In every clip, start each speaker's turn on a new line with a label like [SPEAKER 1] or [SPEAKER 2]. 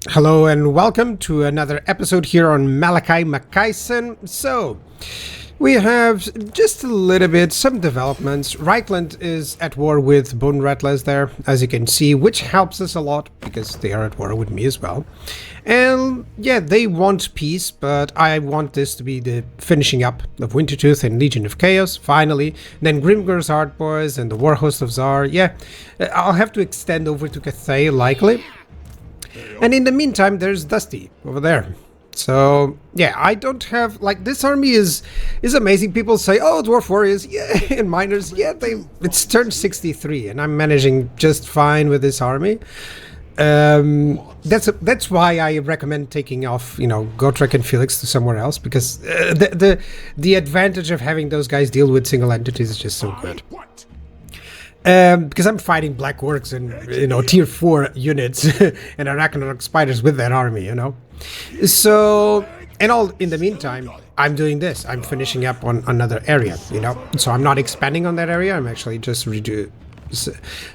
[SPEAKER 1] Hello and welcome to another episode here on Malakai Makaisen. So, we have just a little bit, some developments. Reichland is at war with Bone Rattlers there, as you can see, which helps us a lot because they are at war with me as well. And yeah, they want peace, but I want this to be the finishing up of Wintertooth and Legion of Chaos, finally. Then Grimgor's Art Boys and the Warhost of Zar. Yeah, I'll have to extend over to Cathay, likely. And in the meantime, there's Dusty over there. So, yeah, I don't have, like, this army is amazing. People say, oh, Dwarf Warriors, yeah, and Miners, yeah, it's turned 63, and I'm managing just fine with this army. That's why I recommend taking off, Gotrek and Felix to somewhere else, because the advantage of having those guys deal with single entities is just so good. Because I'm fighting Black Orcs and, tier 4 units and Arachnoid spiders with that army, So, in the meantime, I'm doing this. I'm finishing up on another area, So I'm not expanding on that area. I'm actually just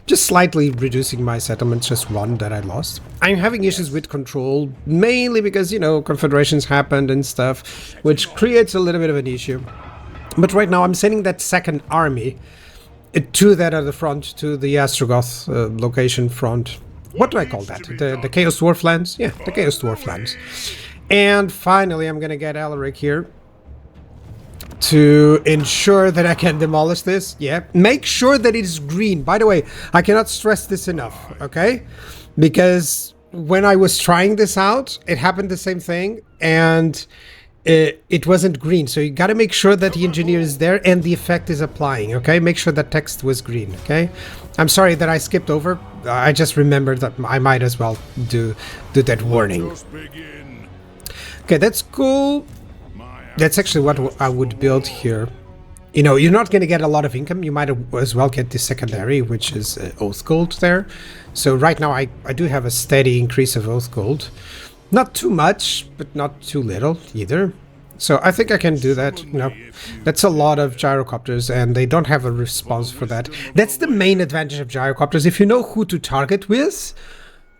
[SPEAKER 1] slightly reducing my settlements, just one that I lost. I'm having issues with control, mainly because, confederations happened and stuff, which creates a little bit of an issue. But right now I'm sending that second army to that other front, to the Astrogoth location front. What do I call that? The Chaos Dwarf lands? Yeah, the Chaos Dwarf lands. And finally, I'm gonna get Alaric here to ensure that I can demolish this. Yeah, make sure that it is green. By the way, I cannot stress this enough, okay? Because when I was trying this out, it happened the same thing, and it wasn't green, so you got to make sure that the engineer is there and the effect is applying, okay? Make sure that text was green, okay? I'm sorry that I skipped over. I just remembered that I might as well do that warning. Okay, that's cool. That's actually what I would build here. You're not going to get a lot of income. You might as well get the secondary, which is Oath Gold there. So right now I do have a steady increase of Oath Gold. Not too much, but not too little either. So I think I can do that, That's a lot of gyrocopters, and they don't have a response for that. That's the main advantage of gyrocopters. If you know who to target with,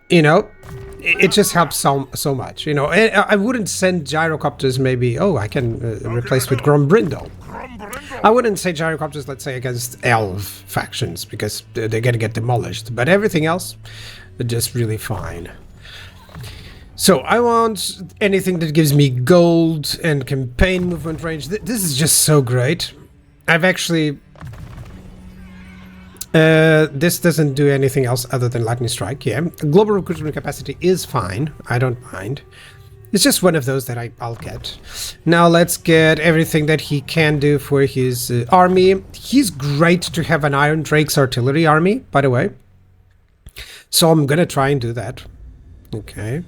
[SPEAKER 1] it just helps so much, And I wouldn't send gyrocopters maybe, I can replace with Grombrindal. I wouldn't say gyrocopters, let's say, against elf factions, because they're going to get demolished. But everything else, just really fine. So I want anything that gives me gold and campaign movement range. This is just so great. I've actually... this doesn't do anything else other than lightning strike, yeah. Global recruitment capacity is fine. I don't mind. It's just one of those that I'll get. Now let's get everything that he can do for his army. He's great to have an Iron Drake's artillery army, by the way. So I'm gonna try and do that. Okay.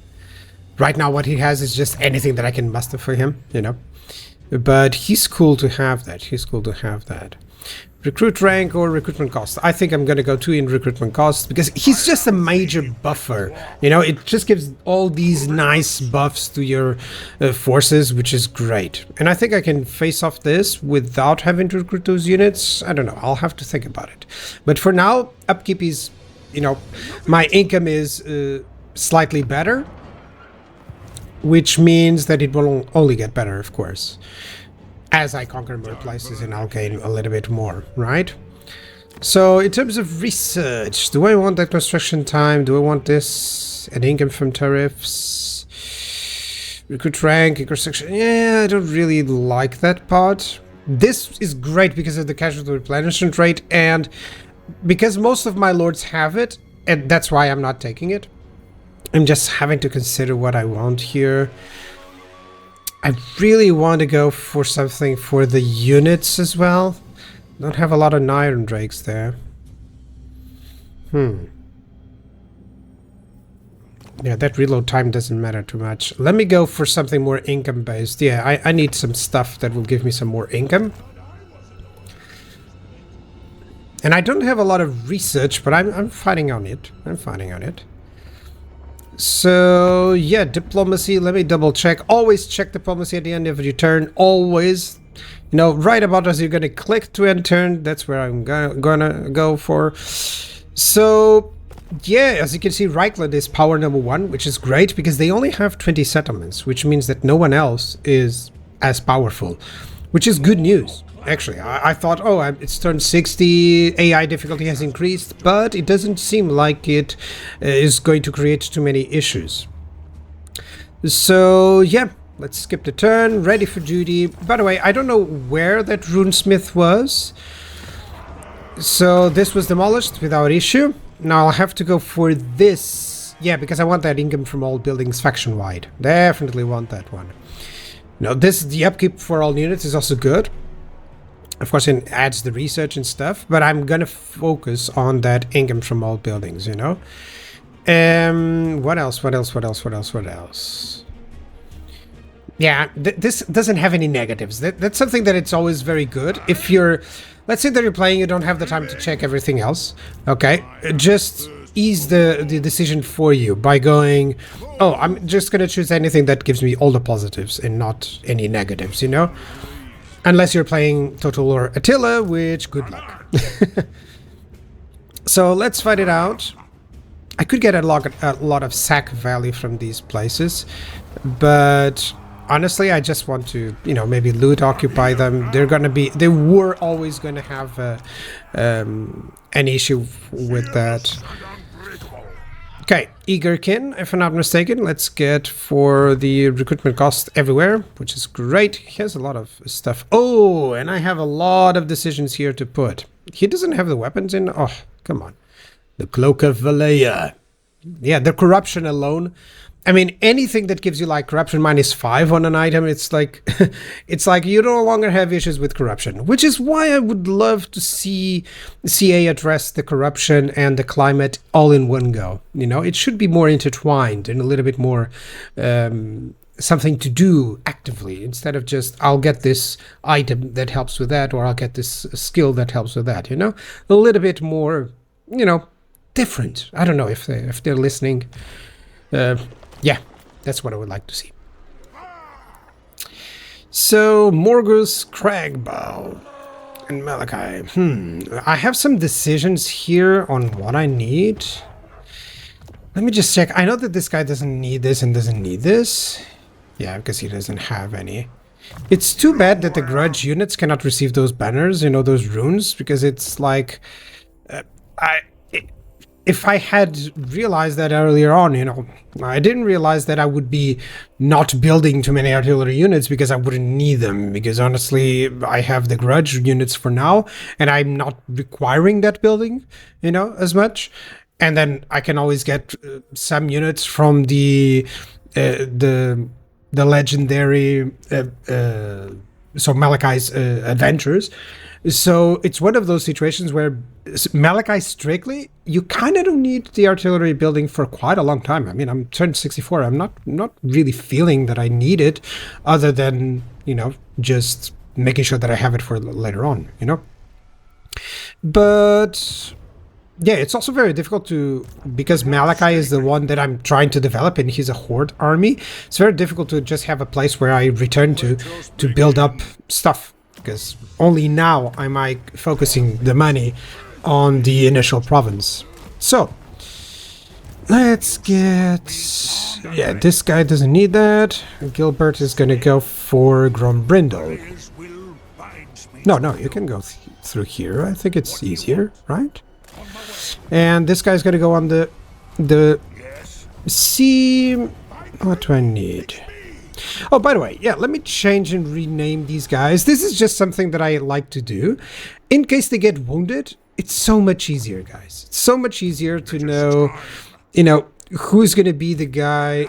[SPEAKER 1] Right now what he has is just anything that I can muster for him, But he's cool to have that. Recruit rank or recruitment cost. I think I'm going to go 2 in recruitment cost because he's just a major buffer. It just gives all these nice buffs to your forces, which is great. And I think I can face off this without having to recruit those units. I don't know. I'll have to think about it. But for now, upkeep is, my income is slightly better. Which means that it will only get better, of course. As I conquer more places and I'll gain a little bit more, right? So, in terms of research, do I want that construction time? Do I want this? An income from tariffs? Recruit rank, construction. Yeah, I don't really like that part. This is great because of the casualty replenishment rate and because most of my lords have it, and that's why I'm not taking it. I'm just having to consider what I want here. I really want to go for something for the units as well. Don't have a lot of Iron Drakes there. Yeah, that reload time doesn't matter too much. Let me go for something more income based. Yeah, I need some stuff that will give me some more income. And I don't have a lot of research, but I'm fighting on it. So, yeah, diplomacy, let me double check. Always check diplomacy at the end of your turn, always. Right about as you're going to click to end turn, that's where I'm gonna go for. So, yeah, as you can see, Reichland is power number 1, which is great because they only have 20 settlements, which means that no one else is as powerful, which is good news. Actually, I thought, oh, it's turned 60, AI difficulty has increased, but it doesn't seem like it is going to create too many issues. So, yeah, let's skip the turn, ready for duty. By the way, I don't know where that runesmith was. So this was demolished without issue. Now I'll have to go for this. Yeah, because I want that income from all buildings faction-wide. Definitely want that one. Now this, the upkeep for all units is also good. Of course, it adds the research and stuff, but I'm gonna focus on that income from all buildings, you know? What else? Yeah, this doesn't have any negatives. That's something that it's always very good. If you're, let's say that you're playing, you don't have the time to check everything else. Okay, just ease the decision for you by going, oh, I'm just gonna choose anything that gives me all the positives and not any negatives, you know? Unless you're playing Total or Attila, which good luck. So let's fight it out. I could get a lot of sack value from these places, but honestly, I just want to, you know, maybe loot, occupy them. They were always going to have an issue with that. Okay, Eagerkin, if I'm not mistaken. Let's get for the recruitment cost everywhere, which is great. He has a lot of stuff. Oh, and I have a lot of decisions here to put. He doesn't have the weapons in. Oh, come on. The Cloak of Valea. Yeah, the corruption alone. I mean, anything that gives you like corruption -5 on an item, it's like it's like you no longer have issues with corruption, which is why I would love to see CA address the corruption and the climate all in one go. You know, it should be more intertwined and a little bit more something to do actively instead of just I'll get this item that helps with that, or I'll get this skill that helps with that. You know, a little bit more, you know, different. I don't know if they're listening. Yeah, that's what I would like to see. So, Morgus, Cragbow, and Malakai. I have some decisions here on what I need. Let me just check. I know that this guy doesn't need this and doesn't need this. Yeah, because he doesn't have any. It's too bad that the grudge units cannot receive those banners, you know, those runes, because it's like... If I had realized that earlier on, you know, I didn't realize that I would be not building too many artillery units because I wouldn't need them. Because honestly, I have the grudge units for now, and I'm not requiring that building, you know, as much. And then I can always get some units from the legendary, so Malakai's adventures. So it's one of those situations where Malakai strictly, you kind of don't need the artillery building for quite a long time. I mean, I'm turned 64. I'm not really feeling that I need it, other than, you know, just making sure that I have it for later on, you know. But yeah, it's also very difficult to, because Malakai is the one that I'm trying to develop and he's a horde army. It's very difficult to just have a place where I return to build up stuff. Because only now am I focusing the money on the initial province. So, let's get... Yeah, this guy doesn't need that. Gilbert is gonna go for Grombrindal. No, you can go through here. I think it's easier, right? And this guy's gonna go on the sea... What do I need? Oh, by the way, yeah, let me change and rename these guys. This is just something that I like to do. In case they get wounded, it's so much easier, guys. It's so much easier to know, you know, who's going to be the guy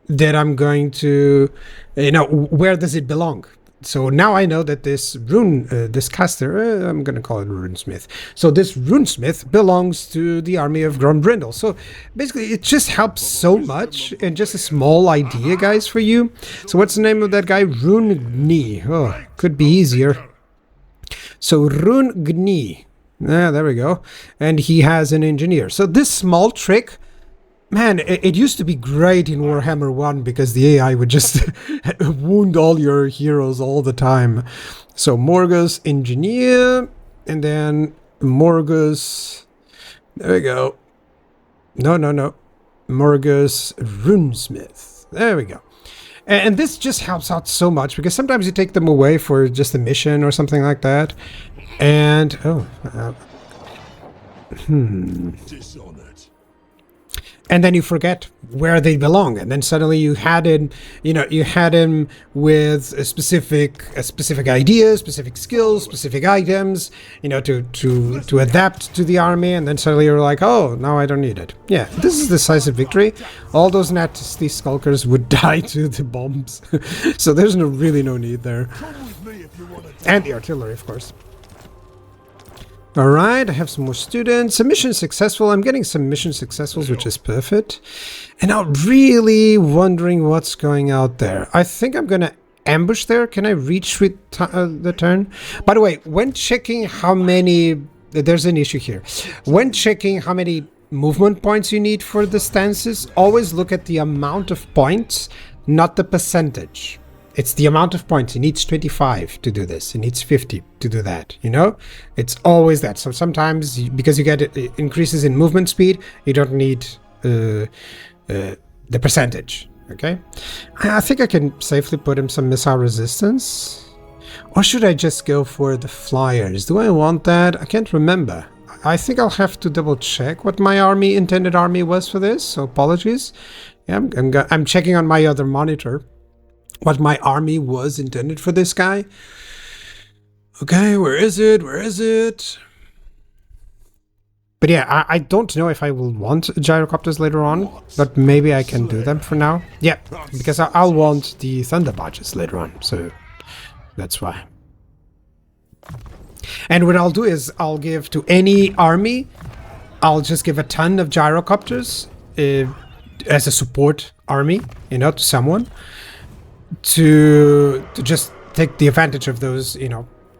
[SPEAKER 1] that I'm going to, you know, where does it belong? So now I know that this this caster, I'm going to call it Runesmith. So this Runesmith belongs to the army of Grombrindal. So basically it just helps so much, and just a small idea, guys, for you. So what's the name of that guy? Rungni. Oh, could be easier. So Rungni. Yeah, there we go. And he has an engineer. So this small trick... Man, it used to be great in Warhammer 1 because the AI would just wound all your heroes all the time. So Morgus, engineer, and then Morgus, there we go. No, no, no. Morgus Runesmith. There we go. And this just helps out so much because sometimes you take them away for just a mission or something like that. And, and then you forget where they belong, and then suddenly you had him, you had him with a specific ideas, specific skills, specific items, to adapt to the army, and then suddenly you're like, oh, now I don't need it. Yeah, this is decisive victory. All those nasty skulkers would die to the bombs, so there's really no need there. And the artillery, of course. Alright, I have some more students. Some mission successful. I'm getting some mission successfuls, which is perfect. And I'm really wondering what's going out there. I think I'm going to ambush there. Can I reach with the turn? By the way, when checking how many... There's an issue here. When checking how many movement points you need for the stances, always look at the amount of points, not the percentage. It's the amount of points. It needs 25 to do this. It needs 50 to do that, It's always that. So sometimes, because you get increases in movement speed, you don't need the percentage, okay? I think I can safely put him some missile resistance. Or should I just go for the flyers? Do I want that? I can't remember. I think I'll have to double check what my intended army was for this, so apologies. Yeah, I'm checking on my other monitor what my army was intended for this guy. Okay, where is it? Where is it? But yeah, I don't know if I will want gyrocopters later on, but maybe I can do them for now. Yeah, because I'll want the thunder barges later on, so that's why. And what I'll do is I'll give to any army, I'll just give a ton of gyrocopters as a support army, to someone. To just take the advantage of those,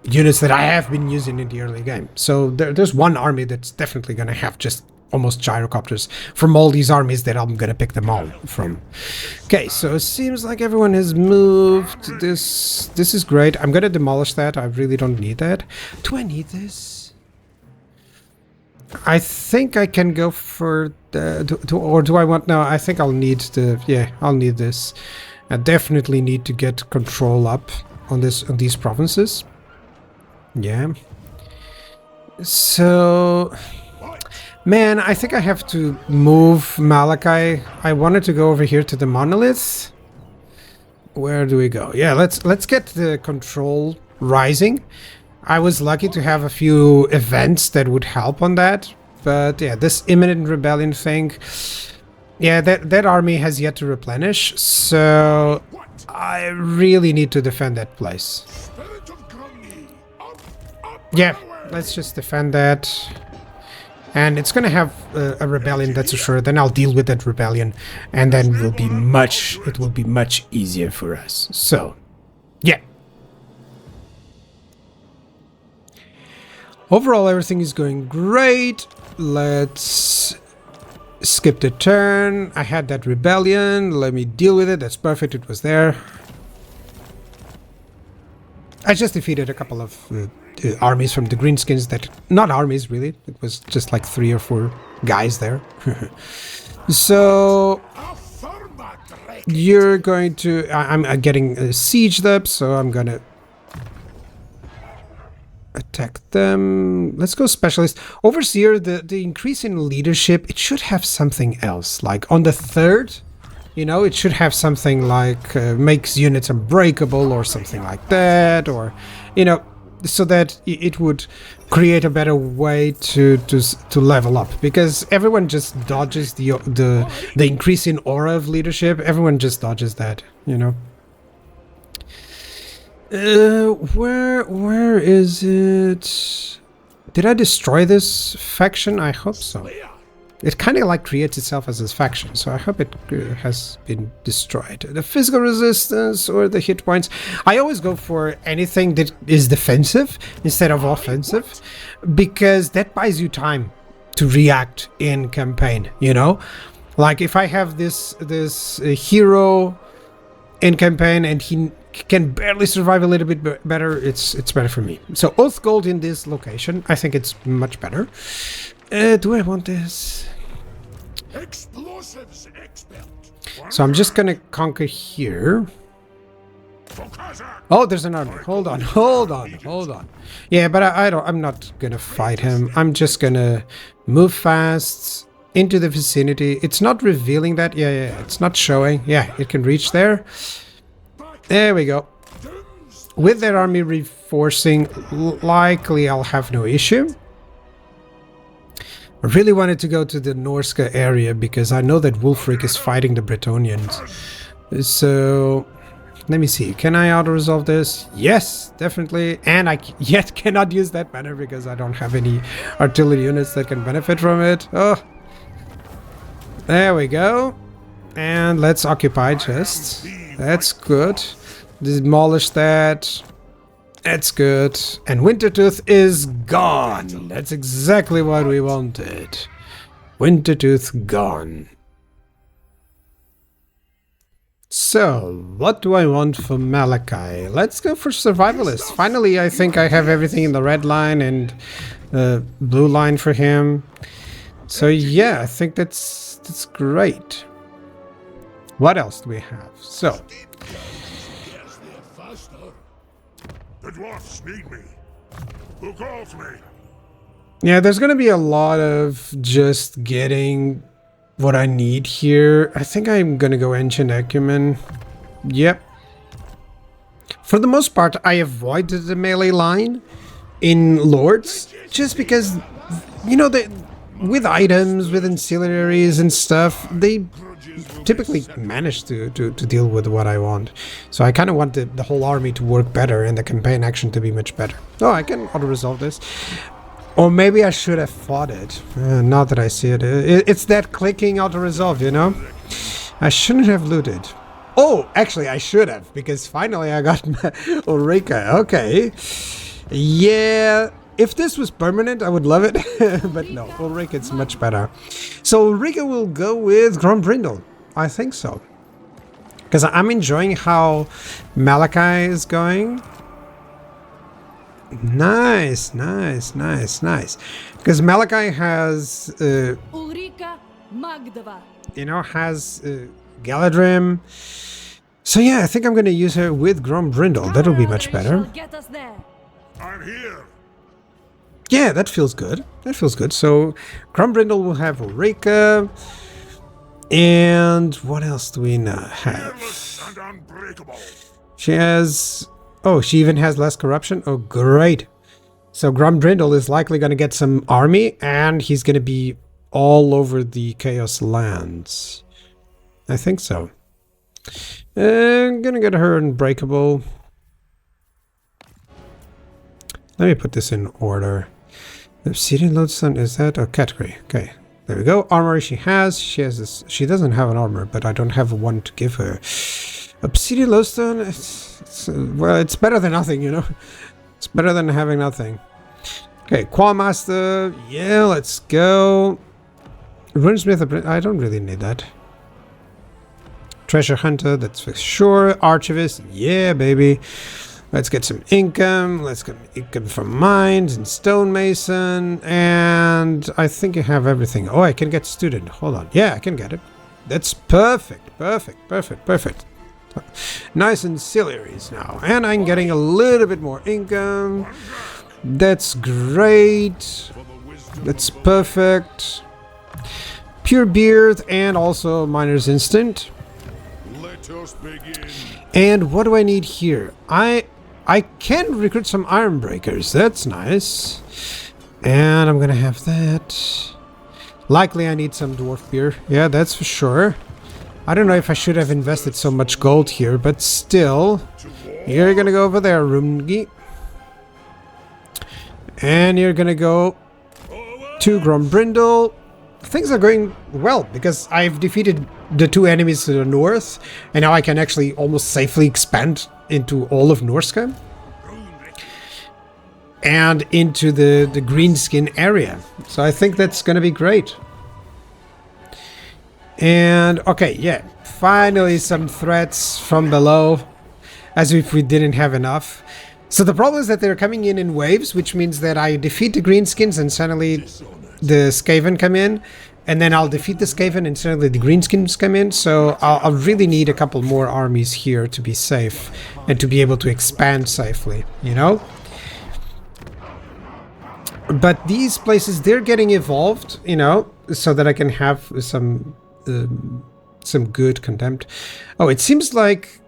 [SPEAKER 1] units that I have been using in the early game. So there's one army that's definitely going to have just almost gyrocopters from all these armies that I'm going to pick them all from. Okay, so it seems like everyone has moved. This is great. I'm going to demolish that. I really don't need that. Do I need this? I think I can go for or do I want... No, I think I'll need I'll need this. I definitely need to get control up on these provinces. Yeah. So, man, I think I have to move Malakai. I wanted to go over here to the monolith. Where do we go? Yeah, let's get the control rising. I was lucky to have a few events that would help on that. But yeah, this imminent rebellion thing... Yeah, that army has yet to replenish, so I really need to defend that place. Yeah, let's just defend that. And it's gonna have a rebellion, that's for sure. Then I'll deal with that rebellion, and then it will be much easier for us. So, yeah. Overall, everything is going great. Let's skip the turn. I had that rebellion. Let me deal with it. That's perfect. It was there. I just defeated a couple of armies from the Greenskins that... Not armies, really. It was just like 3 or 4 guys there. So... You're going to... I'm getting sieged up, so I'm gonna... attack them. Let's go specialist. Overseer, the increase in leadership, it should have something else. Like on the 3rd, it should have something like makes units unbreakable or something like that, or so that it would create a better way to level up, because everyone just dodges the increase in aura of leadership. Everyone just dodges that, Where is it? Did I destroy this faction? I hope so. It kind of like creates itself as a faction, so I hope it has been destroyed. The physical resistance or the hit points. I always go for anything that is defensive instead of offensive, because that buys you time to react in campaign, Like if I have this hero in campaign and he can barely survive a little bit better, it's better for me. So Oath Gold in this location, I think it's much better. Do I want this?
[SPEAKER 2] Explosives expert.
[SPEAKER 1] So I'm just gonna conquer here. Oh, there's an army. Hold on, hold on, hold on. Yeah, but I'm not gonna fight him. I'm just gonna move fast into the vicinity. It's not revealing that. Yeah, it's not showing. Yeah, it can reach there. There we go. With their army reinforcing, likely I'll have no issue. I really wanted to go to the Norsca area because I know that Wulfric is fighting the Bretonnians. So let me see. Can I auto-resolve this? Yes, definitely. And I yet cannot use that banner because I don't have any artillery units that can benefit from it. Oh, there we go. And let's occupy just. That's good. Demolish that. That's good. And Wintertooth is gone. That's exactly what we wanted. Wintertooth gone. So, what do I want for Malakai? Let's go for Survivalist. Finally, I think I have everything in the red line and blue line for him. So yeah, I think that's great. What else do we have? So,
[SPEAKER 2] the dwarfs need me. Who calls me?
[SPEAKER 1] yeah, there's gonna be a lot of just getting what I need here. I think I'm gonna go Ancient Acumen. Yep. For the most part, I avoided the melee line in Lords, just because, you know, with items, with ancillaries and stuff, they typically manage to deal with what I want. So I kind of want the whole army to work better and the campaign action to be much better. Oh, I can auto-resolve this. Or maybe I should have fought it. Now that I see it. It's that clicking auto-resolve, you know? I shouldn't have looted. Oh, actually I should have, because finally I got Ulrika. Okay. Yeah, if this was permanent, I would love it. But no, Ulrika is much better. So Ulrika will go with Grombrindal. I think so. Because I'm enjoying how Malakai is going. Nice, nice, nice, nice. Because Malakai has,
[SPEAKER 3] Ulrika Magdava.
[SPEAKER 1] you know, has Galadrim. So yeah, I think I'm going to use her with Grombrindal. That'll be much better.
[SPEAKER 3] Get us there.
[SPEAKER 2] I'm here.
[SPEAKER 1] Yeah, that feels good. That feels good. So Grombrindal will have Ulrika. And what else do we now have?
[SPEAKER 2] Fearless and unbreakable.
[SPEAKER 1] She has... Oh, she even has less corruption? Oh, great. So Grombrindal is likely going to get some army, and he's going to be all over the Chaos lands. I think so. I'm going to get her unbreakable. Let me put this in order. Obsidian Lodestone, is that a category? Okay, there we go. Armor she has this. She doesn't have an armor, but I don't have one to give her. Obsidian Lodestone, well, it's better than nothing, you know. It's better than having nothing. Okay, Qualmaster, yeah, let's go. Runesmith, I don't really need that. Treasure Hunter, that's for sure. Archivist, yeah, baby. Let's get some income. Let's get income from mines and stonemason. And I think I have everything. Oh, I can get student. Hold on. Yeah, I can get it. That's perfect. Perfect. Perfect. Perfect. Nice ancillaries now. And I'm getting a little bit more income. That's great. That's perfect. Pure Beard and also Miner's Instinct.
[SPEAKER 2] Let us begin.
[SPEAKER 1] And what do I need here? I can recruit some Iron Breakers. That's nice. And I'm gonna have that. Likely I need some Dwarf Beer. Yeah, that's for sure. I don't know if I should have invested so much gold here, but still. You're gonna go over there, Rumgi. And you're gonna go to Grombrindal. Things are going well, because I've defeated the two enemies to the north, and now I can actually almost safely expand into all of Norsca and into the Greenskin area. So I think that's going to be great. And okay, yeah, finally some threats from below, as if we didn't have enough. So the problem is that they're coming in waves, which means that I defeat the Greenskins and suddenly the Skaven come in, and then I'll defeat the Skaven and suddenly the Greenskins come in, so I'll really need a couple more armies here to be safe and to be able to expand safely, you know? But these places, they're getting evolved, you know, so that I can have some good contempt. Oh, it seems like...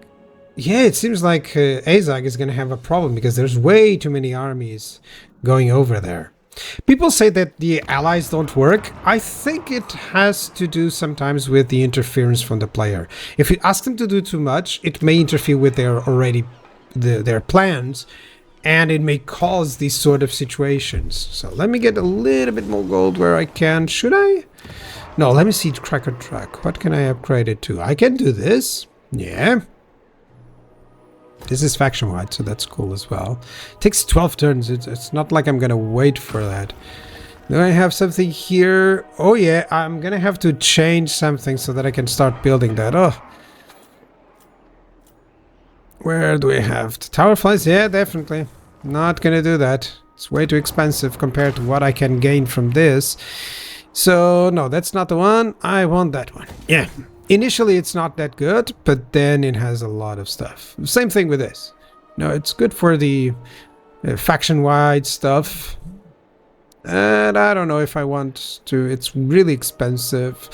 [SPEAKER 1] Yeah, it seems like Azag is going to have a problem because there's way too many armies going over there. People say that the allies don't work. I think it has to do sometimes with the interference from the player. If you ask them to do too much, it may interfere with their plans, and it may cause these sort of situations. So let me get a little bit more gold where I can. Should I? No, let me see Cracker Track. What can I upgrade it to? I can do this. Yeah. This is faction-wide, so that's cool as well. It takes 12 turns. It's not like I'm gonna wait for that. Do I have something here? Oh yeah, I'm gonna have to change something so that I can start building that. Oh. Where do we have the tower flies? Yeah, definitely. Not gonna do that. It's way too expensive compared to what I can gain from this. So, no, that's not the one. I want that one. Yeah. Initially, it's not that good, but then it has a lot of stuff. Same thing with this. No, it's good for the faction-wide stuff. And I don't know if I want to. It's really expensive.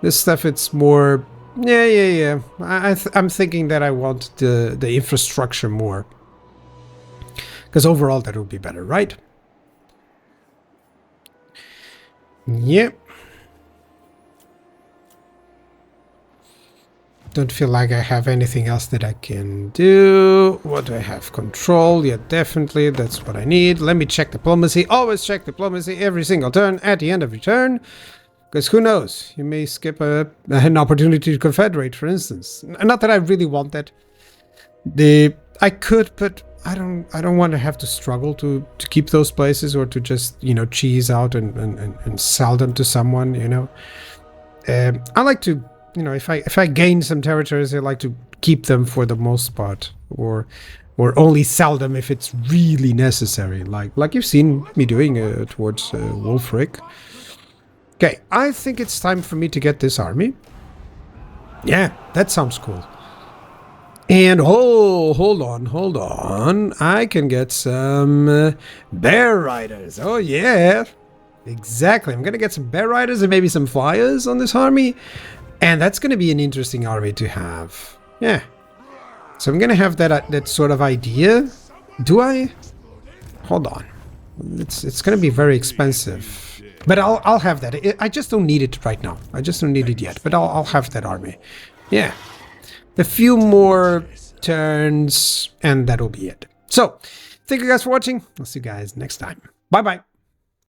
[SPEAKER 1] This stuff, it's more... Yeah. I'm thinking that I want the infrastructure more. Because overall, that would be better, right? Yep. Don't feel like I have anything else that I can do. What do I have? Control. Yeah, definitely. That's what I need. Let me check diplomacy. Always check diplomacy every single turn at the end of your turn. Because who knows? You may skip an opportunity to confederate, for instance. Not that I really want that. I could, but I don't want to have to struggle to keep those places or to just, you know, cheese out and sell them to someone, you know. I like to... You know, if I gain some territories, I like to keep them for the most part, or only sell them if it's really necessary, like you've seen me doing towards Wolfric. Okay, I think it's time for me to get this army. Yeah, that sounds cool. And hold on, I can get some bear riders. Oh yeah, exactly. I'm gonna get some bear riders and maybe some flyers on this army. And that's going to be an interesting army to have. Yeah. So I'm going to have that sort of idea. Do I? Hold on. It's going to be very expensive. But I'll have that. I just don't need it right now. I just don't need it yet. But I'll have that army. Yeah. A few more turns and that'll be it. So, thank you guys for watching. I'll see you guys next time. Bye-bye.